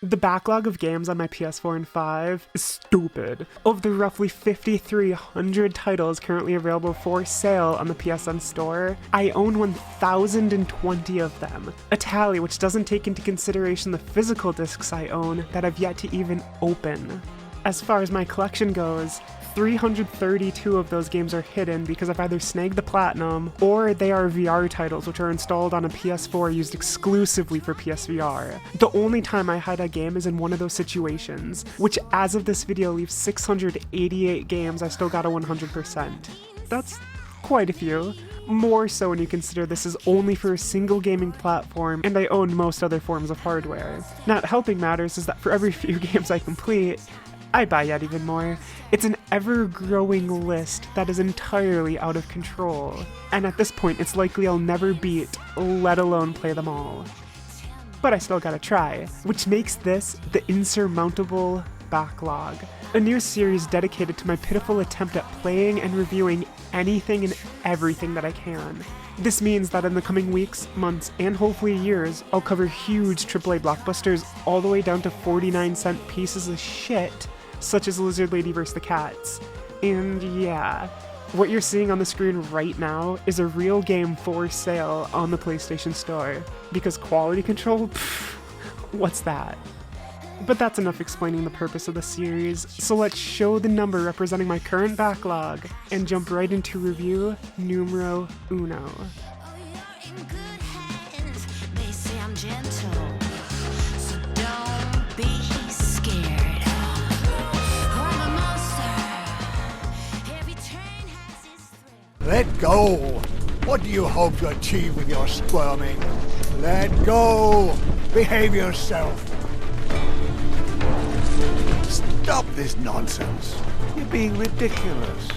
The backlog of games on my PS4 and 5 is stupid. Of the roughly 5,300 titles currently available for sale on the PSN store, I own 1,020 of them. A tally which doesn't take into consideration the physical discs I own that I've yet to even open. As far as my collection goes, 332 of those games are hidden because I've either snagged the platinum, or they are VR titles which are installed on a PS4 used exclusively for PSVR. The only time I hide a game is in one of those situations, which as of this video leaves 688 games I still got a 100%. That's quite a few. More so when you consider this is only for a single gaming platform and I own most other forms of hardware. Not helping matters is that for every few games I complete, I buy yet even more. It's an ever-growing list that is entirely out of control, and at this point it's likely I'll never beat, let alone play them all. But I still gotta try, which makes this the Insurmountable Backlog, a new series dedicated to my pitiful attempt at playing and reviewing anything and everything that I can. This means that in the coming weeks, months, and hopefully years, I'll cover huge AAA blockbusters all the way down to 49-cent pieces of shit, such as Lizard Lady vs. the Cats. And yeah, what you're seeing on the screen right now is a real game for sale on the PlayStation Store. Because quality control? Pfft, what's that? But that's enough explaining the purpose of the series, so let's show the number representing my current backlog and jump right into review numero uno. Let go! What do you hope to achieve with your squirming? Let go! Behave yourself! Stop this nonsense! You're being ridiculous.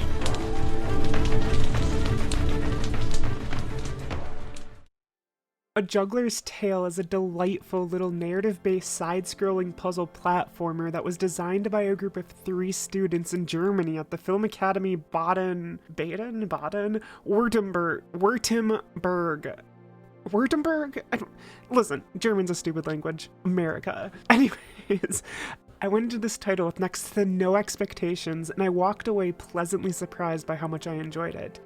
A Juggler's Tale is a delightful little narrative-based side-scrolling puzzle platformer that was designed by a group of 3 students in Germany at the Film Academy Baden-Württemberg. Listen, German's a stupid language. America. Anyways, I went into this title with next to no expectations, and I walked away pleasantly surprised by how much I enjoyed it.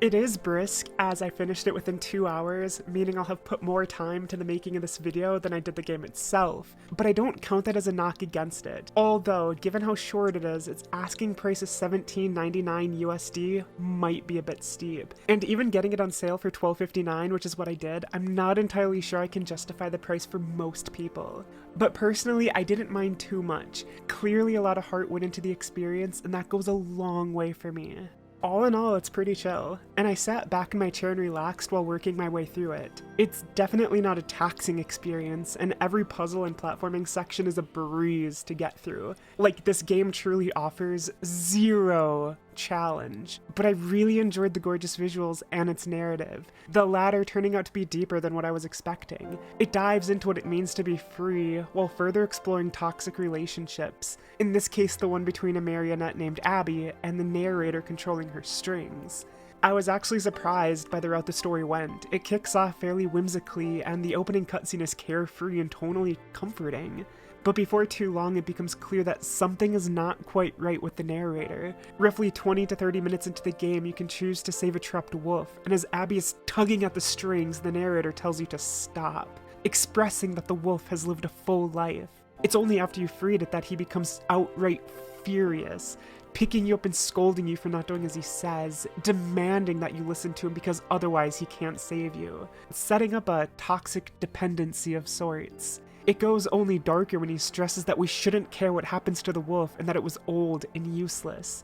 It is brisk, as I finished it within 2 hours, meaning I'll have put more time to the making of this video than I did the game itself, but I don't count that as a knock against it. Although, given how short it is, its asking price of $17.99 USD might be a bit steep. And even getting it on sale for $12.59, which is what I did, I'm not entirely sure I can justify the price for most people. But personally, I didn't mind too much. Clearly a lot of heart went into the experience, and that goes a long way for me. All in all, it's pretty chill, and I sat back in my chair and relaxed while working my way through it. It's definitely not a taxing experience, and every puzzle and platforming section is a breeze to get through. Like, this game truly offers zero challenge, but I really enjoyed the gorgeous visuals and its narrative, the latter turning out to be deeper than what I was expecting. It dives into what it means to be free, while further exploring toxic relationships, in this case the one between a marionette named Abby and the narrator controlling her strings. I was actually surprised by the route the story went. It kicks off fairly whimsically, and the opening cutscene is carefree and tonally comforting. But before too long, it becomes clear that something is not quite right with the narrator. Roughly 20 to 30 minutes into the game, you can choose to save a trapped wolf, and as Abby is tugging at the strings, the narrator tells you to stop, expressing that the wolf has lived a full life. It's only after you freed it that he becomes outright furious, picking you up and scolding you for not doing as he says, demanding that you listen to him because otherwise he can't save you, setting up a toxic dependency of sorts. It goes only darker when he stresses that we shouldn't care what happens to the wolf and that it was old and useless.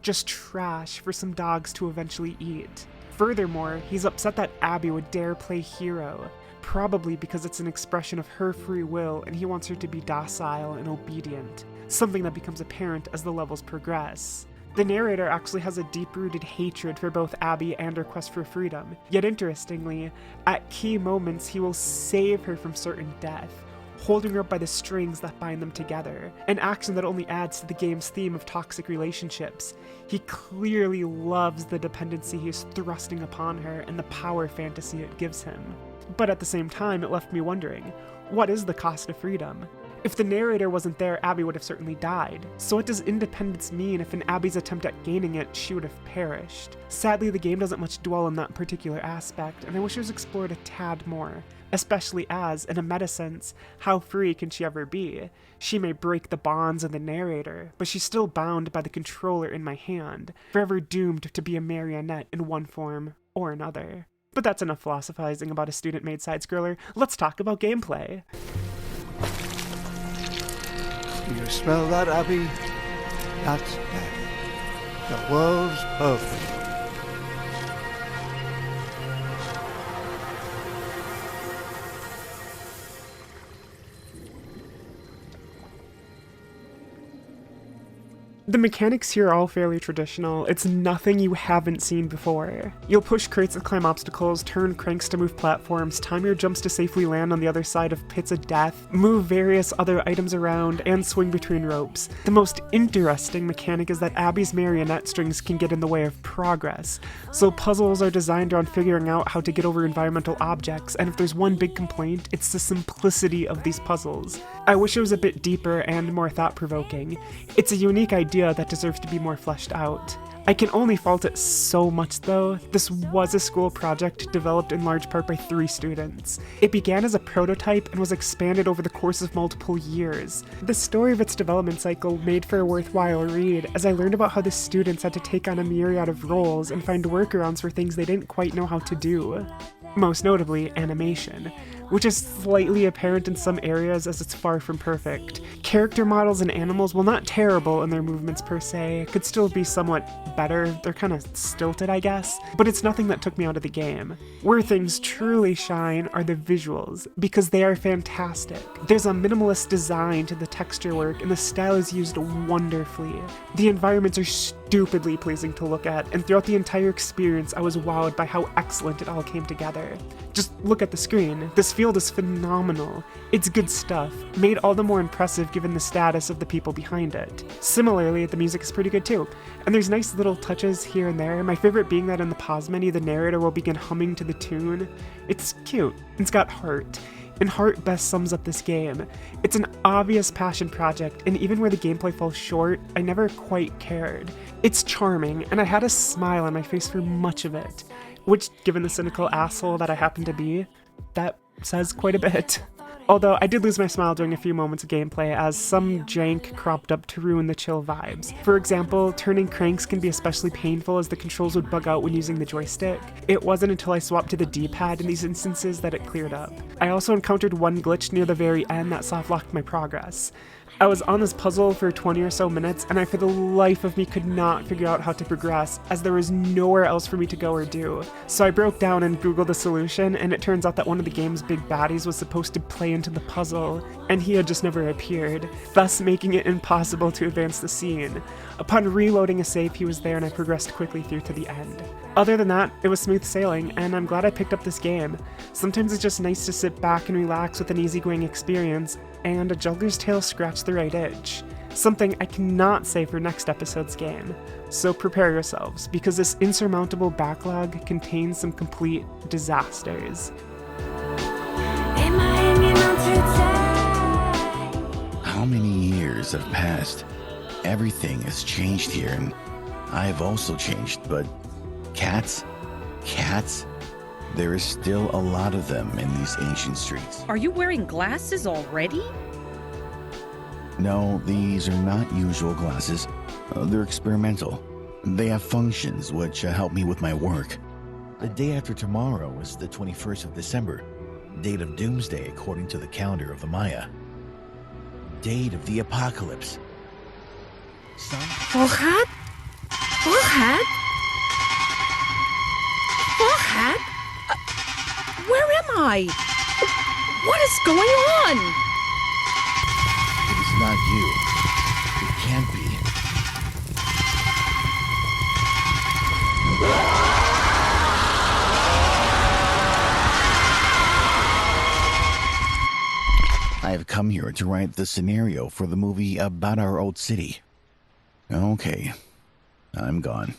Just trash for some dogs to eventually eat. Furthermore, he's upset that Abby would dare play hero, probably because it's an expression of her free will and he wants her to be docile and obedient, something that becomes apparent as the levels progress. The narrator actually has a deep-rooted hatred for both Abby and her quest for freedom, yet interestingly, at key moments he will save her from certain death, holding her up by the strings that bind them together, an action that only adds to the game's theme of toxic relationships. He clearly loves the dependency he is thrusting upon her and the power fantasy it gives him. But at the same time, it left me wondering, what is the cost of freedom? If the narrator wasn't there, Abby would have certainly died. So what does independence mean if in Abby's attempt at gaining it, she would have perished? Sadly, the game doesn't much dwell on that particular aspect, and I wish it was explored a tad more. Especially as, in a meta sense, how free can she ever be? She may break the bonds of the narrator, but she's still bound by the controller in my hand, forever doomed to be a marionette in one form or another. But that's enough philosophizing about a student-made side-scroller. Let's talk about gameplay. Do you smell that, Abby? That's death. The world's perfect. The mechanics here are all fairly traditional. It's nothing you haven't seen before. You'll push crates to climb obstacles, turn cranks to move platforms, time your jumps to safely land on the other side of pits of death, move various other items around, and swing between ropes. The most interesting mechanic is that Abby's marionette strings can get in the way of progress, so puzzles are designed around figuring out how to get over environmental objects, and if there's one big complaint, it's the simplicity of these puzzles. I wish it was a bit deeper and more thought-provoking. It's a unique idea that deserves to be more fleshed out. I can only fault it so much though. This was a school project developed in large part by 3 students. It began as a prototype and was expanded over the course of multiple years. The story of its development cycle made for a worthwhile read, as I learned about how the students had to take on a myriad of roles and find workarounds for things they didn't quite know how to do. Most notably, animation, which is slightly apparent in some areas as it's far from perfect. Character models and animals, while not terrible in their movements per se, could still be somewhat better. They're kind of stilted, I guess, but it's nothing that took me out of the game. Where things truly shine are the visuals, because they are fantastic. There's a minimalist design to the texture work, and the style is used wonderfully. The environments are stupidly pleasing to look at, and throughout the entire experience I was wowed by how excellent it all came together. Just look at the screen. This field is phenomenal. It's good stuff, made all the more impressive given the status of the people behind it. Similarly, the music is pretty good too, and there's nice little touches here and there, my favorite being that in the pause menu the narrator will begin humming to the tune. It's cute, it's got heart, and heart best sums up this game. It's an obvious passion project, and even where the gameplay falls short, I never quite cared. It's charming, and I had a smile on my face for much of it, which, given the cynical asshole that I happen to be, that says quite a bit. Although I did lose my smile during a few moments of gameplay as some jank cropped up to ruin the chill vibes. For example, turning cranks can be especially painful as the controls would bug out when using the joystick. It wasn't until I swapped to the D-pad in these instances that it cleared up. I also encountered one glitch near the very end that soft-locked my progress. I was on this puzzle for 20 or so minutes, and I for the life of me could not figure out how to progress, as there was nowhere else for me to go or do. So I broke down and googled the solution, and it turns out that one of the game's big baddies was supposed to play into the puzzle, and he had just never appeared, thus making it impossible to advance the scene. Upon reloading a save, he was there, and I progressed quickly through to the end. Other than that, it was smooth sailing, and I'm glad I picked up this game. Sometimes it's just nice to sit back and relax with an easygoing experience, and a Juggler's Tale scratched the right itch. Something I cannot say for next episode's game. So prepare yourselves, because this insurmountable backlog contains some complete disasters. How many years have passed? Everything has changed here, and I've also changed, but cats? Cats? There is still a lot of them in these ancient streets. Are you wearing glasses already? No, these are not usual glasses. They're experimental. They have functions which help me with my work. The day after tomorrow is the 21st of December, date of doomsday according to the calendar of the Maya. Date of the apocalypse. Farhad? Farhad? Farhad? Where am I? What is going on? It is not you. It can't be. I have come here to write the scenario for the movie about our old city. Okay, I'm gone.